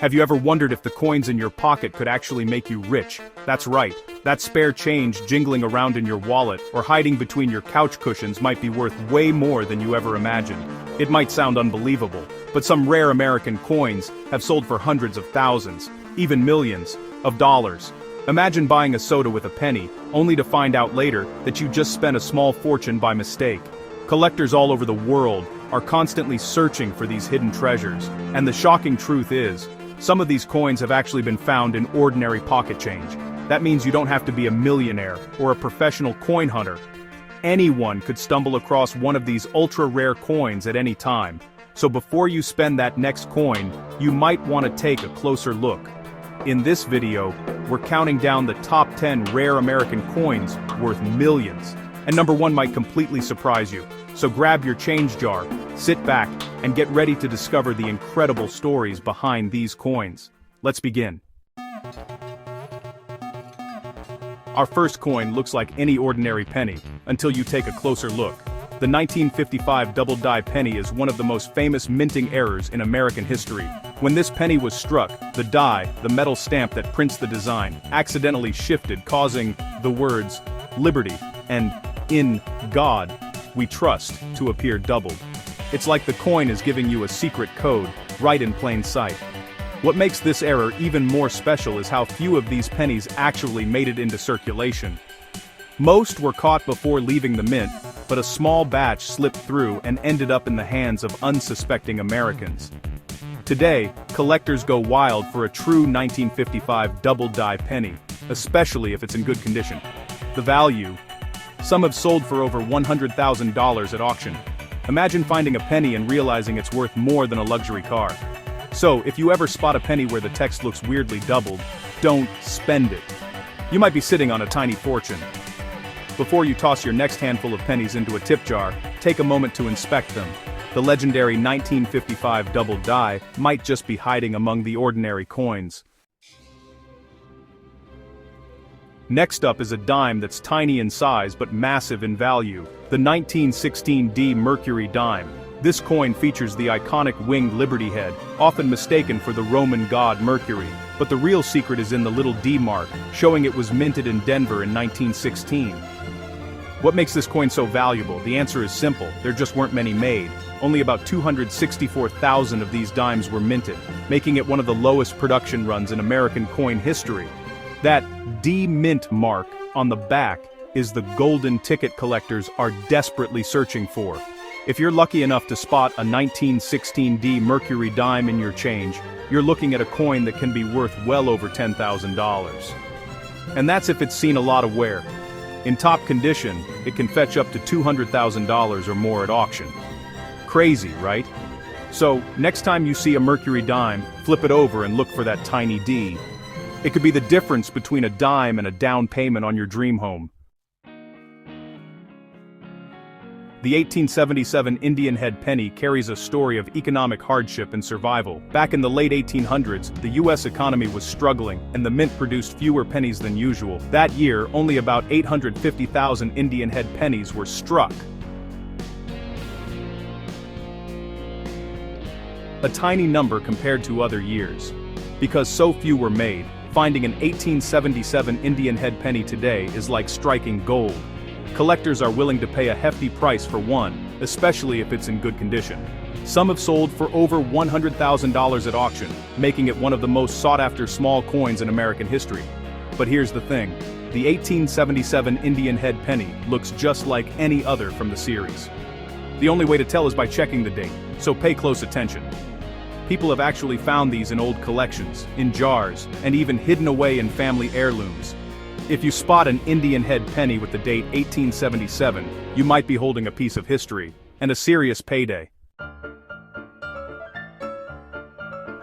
Have you ever wondered if the coins in your pocket could actually make you rich? That's right, that spare change jingling around in your wallet or hiding between your couch cushions might be worth way more than you ever imagined. It might sound unbelievable, but some rare American coins have sold for hundreds of thousands, even millions, of dollars. Imagine buying a soda with a penny, only to find out later that you just spent a small fortune by mistake. Collectors all over the world are constantly searching for these hidden treasures, and the shocking truth is, some of these coins have actually been found in ordinary pocket change. That means you don't have to be a millionaire or a professional coin hunter. Anyone could stumble across one of these ultra-rare coins at any time. So before you spend that next coin, you might want to take a closer look. In this video, we're counting down the top 10 rare American coins worth millions. And number 1 might completely surprise you. So grab your change jar, sit back, and get ready to discover the incredible stories behind these coins. Let's begin. Our first coin looks like any ordinary penny, until you take a closer look. The 1955 double-die penny is one of the most famous minting errors in American history. When this penny was struck, the die, the metal stamp that prints the design, accidentally shifted, causing the words, "Liberty," and "In God We Trust," to appear doubled. It's like the coin is giving you a secret code, right in plain sight. What makes this error even more special is how few of these pennies actually made it into circulation. Most were caught before leaving the mint, but a small batch slipped through and ended up in the hands of unsuspecting Americans. Today, collectors go wild for a true 1955 double-die penny, especially if it's in good condition. The value: some have sold for over $100,000 at auction. Imagine finding a penny and realizing it's worth more than a luxury car. So, if you ever spot a penny where the text looks weirdly doubled, don't spend it. You might be sitting on a tiny fortune. Before you toss your next handful of pennies into a tip jar, take a moment to inspect them. The legendary 1955 double die might just be hiding among the ordinary coins. Next up is a dime that's tiny in size but massive in value, the 1916 D Mercury dime. This coin features the iconic winged Liberty head, often mistaken for the Roman god Mercury, but the real secret is in the little D mark, showing it was minted in Denver in 1916. What makes this coin so valuable? The answer is simple: there just weren't many made. Only about 264,000 of these dimes were minted, making it one of the lowest production runs in American coin history. That D mint mark on the back is the golden ticket collectors are desperately searching for. If you're lucky enough to spot a 1916 D Mercury dime in your change, you're looking at a coin that can be worth well over $10,000. And that's if it's seen a lot of wear. In top condition, it can fetch up to $200,000 or more at auction. Crazy, right? So, next time you see a Mercury dime, flip it over and look for that tiny D. It could be the difference between a dime and a down payment on your dream home. The 1877 Indian head penny carries a story of economic hardship and survival. Back in the late 1800s, the US economy was struggling, and the mint produced fewer pennies than usual. That year, only about 850,000 Indian head pennies were struck. A tiny number compared to other years. Because so few were made, finding an 1877 Indian head penny today is like striking gold. Collectors are willing to pay a hefty price for one, especially if it's in good condition. Some have sold for over $100,000 at auction, making it one of the most sought-after small coins in American history. But here's the thing: the 1877 Indian head penny looks just like any other from the series. The only way to tell is by checking the date, so pay close attention. People have actually found these in old collections, in jars, and even hidden away in family heirlooms. If you spot an Indian head penny with the date 1877, you might be holding a piece of history, and a serious payday.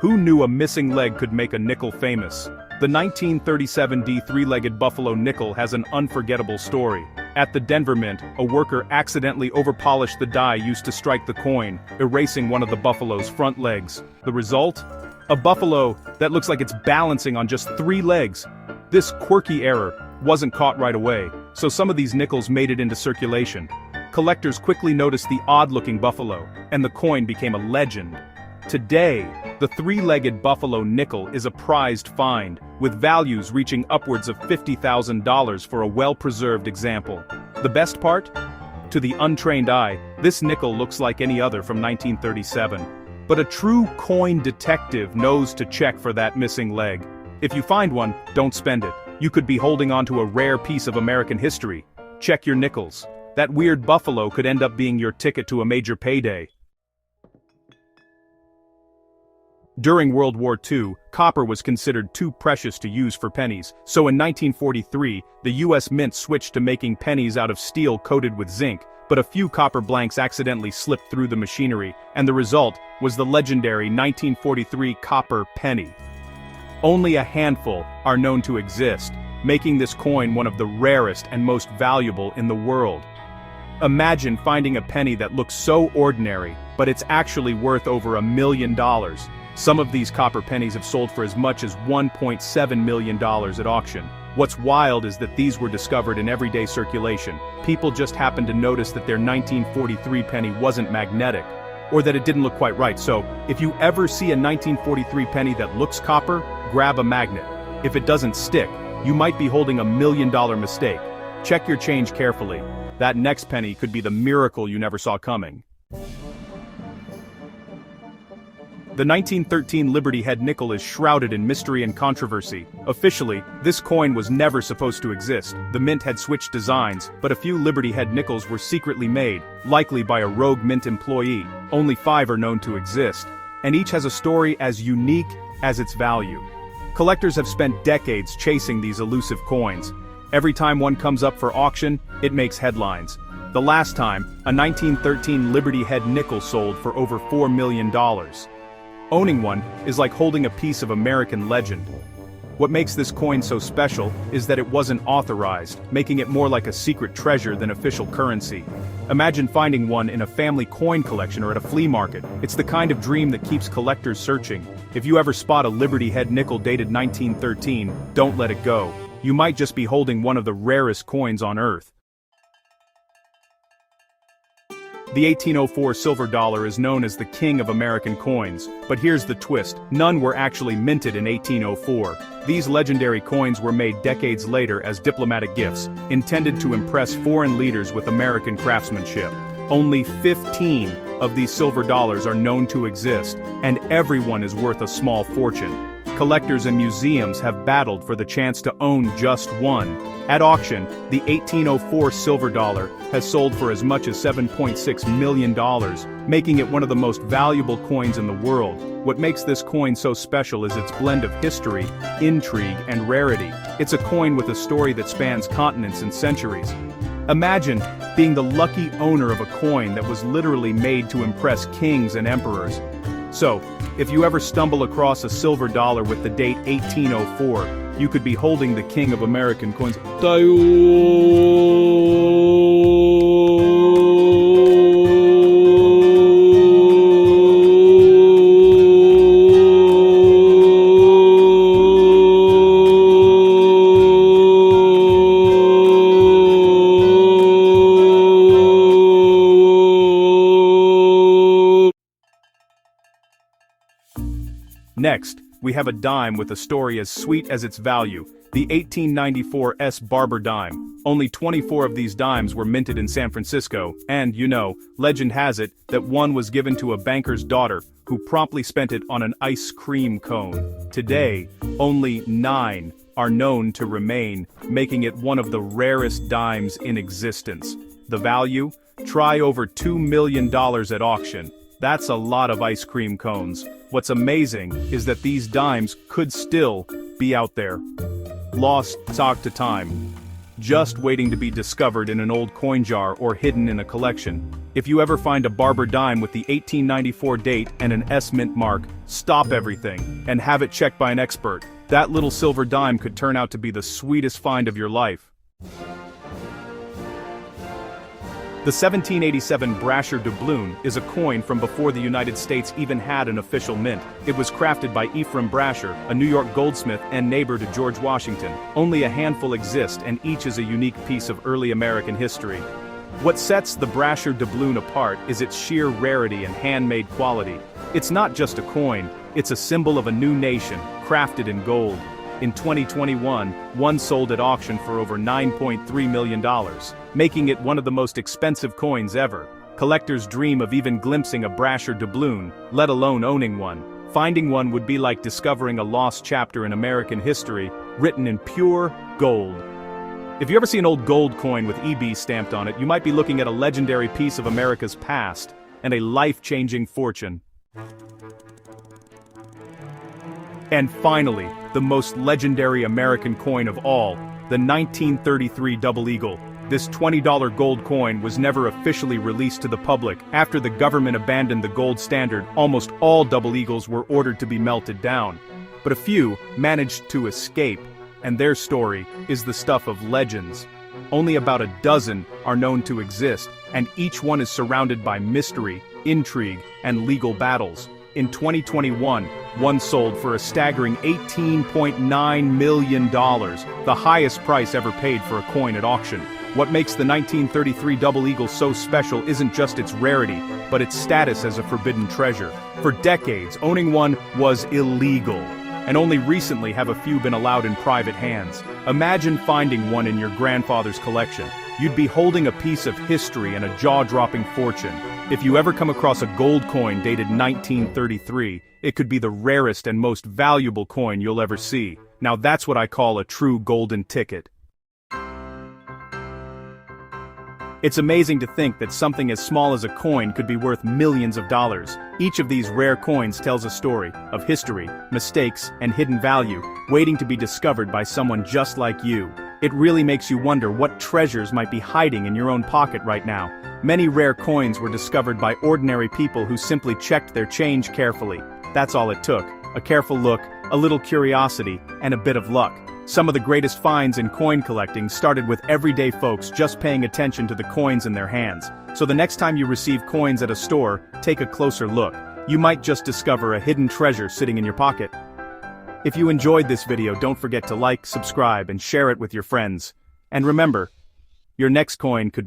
Who knew a missing leg could make a nickel famous? The 1937 D three-legged buffalo nickel has an unforgettable story. At the Denver Mint, a worker accidentally overpolished the die used to strike the coin, erasing one of the buffalo's front legs. The result? A buffalo that looks like it's balancing on just 3 legs. This quirky error wasn't caught right away, so some of these nickels made it into circulation. Collectors quickly noticed the odd-looking buffalo, and the coin became a legend. Today, the three-legged buffalo nickel is a prized find, with values reaching upwards of $50,000 for a well-preserved example. The best part? To the untrained eye, this nickel looks like any other from 1937. But a true coin detective knows to check for that missing leg. If you find one, don't spend it. You could be holding onto a rare piece of American history. Check your nickels. That weird buffalo could end up being your ticket to a major payday. During World War II, copper was considered too precious to use for pennies, so in 1943, the US Mint switched to making pennies out of steel coated with zinc, but a few copper blanks accidentally slipped through the machinery, and the result was the legendary 1943 copper penny. Only a handful are known to exist, making this coin one of the rarest and most valuable in the world. Imagine finding a penny that looks so ordinary, but it's actually worth over $1 million. Some of these copper pennies have sold for as much as $1.7 million at auction. What's wild is that these were discovered in everyday circulation. People just happened to notice that their 1943 penny wasn't magnetic, or that it didn't look quite right. So, if you ever see a 1943 penny that looks copper, grab a magnet. If it doesn't stick, you might be holding $1 million mistake. Check your change carefully. That next penny could be the miracle you never saw coming. The 1913 Liberty Head nickel is shrouded in mystery and controversy. Officially, this coin was never supposed to exist. The mint had switched designs, but a few Liberty Head nickels were secretly made, likely by a rogue mint employee. Only 5 are known to exist, and each has a story as unique as its value. Collectors have spent decades chasing these elusive coins. Every time one comes up for auction, it makes headlines. The last time, a 1913 Liberty Head nickel sold for over $4 million. Owning one is like holding a piece of American legend. What makes this coin so special is that it wasn't authorized, making it more like a secret treasure than official currency. Imagine finding one in a family coin collection or at a flea market. It's the kind of dream that keeps collectors searching. If you ever spot a Liberty Head nickel dated 1913, don't let it go. You might just be holding one of the rarest coins on Earth. The 1804 silver dollar is known as the king of American coins, but here's the twist: none were actually minted in 1804. These legendary coins were made decades later as diplomatic gifts, intended to impress foreign leaders with American craftsmanship. Only 15 of these silver dollars are known to exist, and everyone is worth a small fortune. Collectors and museums have battled for the chance to own just one. At auction, the 1804 silver dollar has sold for as much as $7.6 million, making it one of the most valuable coins in the world. What makes this coin so special is its blend of history, intrigue, and rarity. It's a coin with a story that spans continents and centuries. Imagine being the lucky owner of a coin that was literally made to impress kings and emperors. So, if you ever stumble across a silver dollar with the date 1804, you could be holding the king of American coins. Next, we have a dime with a story as sweet as its value, the 1894 S. Barber dime. Only 24 of these dimes were minted in San Francisco, and, legend has it that one was given to a banker's daughter, who promptly spent it on an ice cream cone. Today, only 9 are known to remain, making it one of the rarest dimes in existence. The value? Try over $2 million at auction. That's a lot of ice cream cones. What's amazing is that these dimes could still be out there, lost to time, just waiting to be discovered in an old coin jar or hidden in a collection. If you ever find a Barber dime with the 1894 date and an S mint mark, stop everything and have it checked by an expert. That little silver dime could turn out to be the sweetest find of your life. The 1787 Brasher doubloon is a coin from before the United States even had an official mint. It was crafted by Ephraim Brasher, a New York goldsmith and neighbor to George Washington. Only a handful exist, and each is a unique piece of early American history. What sets the Brasher doubloon apart is its sheer rarity and handmade quality. It's not just a coin, it's a symbol of a new nation, crafted in gold. In 2021, one sold at auction for over $9.3 million, making it one of the most expensive coins ever. Collectors dream of even glimpsing a brasher doubloon, let alone owning one. Finding one would be like discovering a lost chapter in American history, written in pure gold. If you ever see an old gold coin with EB stamped on it, you might be looking at a legendary piece of America's past, and a life-changing fortune. And finally, the most legendary American coin of all, the 1933 Double Eagle. This $20 gold coin was never officially released to the public. After the government abandoned the gold standard, almost all Double Eagles were ordered to be melted down. But a few managed to escape, and their story is the stuff of legends. Only about a dozen are known to exist, and each one is surrounded by mystery, intrigue, and legal battles. In 2021, one sold for a staggering $18.9 million, the highest price ever paid for a coin at auction. What makes the 1933 Double Eagle so special isn't just its rarity, but its status as a forbidden treasure. For decades, owning one was illegal, and only recently have a few been allowed in private hands. Imagine finding one in your grandfather's collection. You'd be holding a piece of history and a jaw-dropping fortune. If you ever come across a gold coin dated 1933, it could be the rarest and most valuable coin you'll ever see. Now that's what I call a true golden ticket. It's amazing to think that something as small as a coin could be worth millions of dollars. Each of these rare coins tells a story of history, mistakes, and hidden value, waiting to be discovered by someone just like you. It really makes you wonder what treasures might be hiding in your own pocket right now. Many rare coins were discovered by ordinary people who simply checked their change carefully. That's all it took. A careful look, a little curiosity, and a bit of luck. Some of the greatest finds in coin collecting started with everyday folks just paying attention to the coins in their hands. So the next time you receive coins at a store, take a closer look. You might just discover a hidden treasure sitting in your pocket. If you enjoyed this video, don't forget to like, subscribe, and share it with your friends. And remember, your next coin could be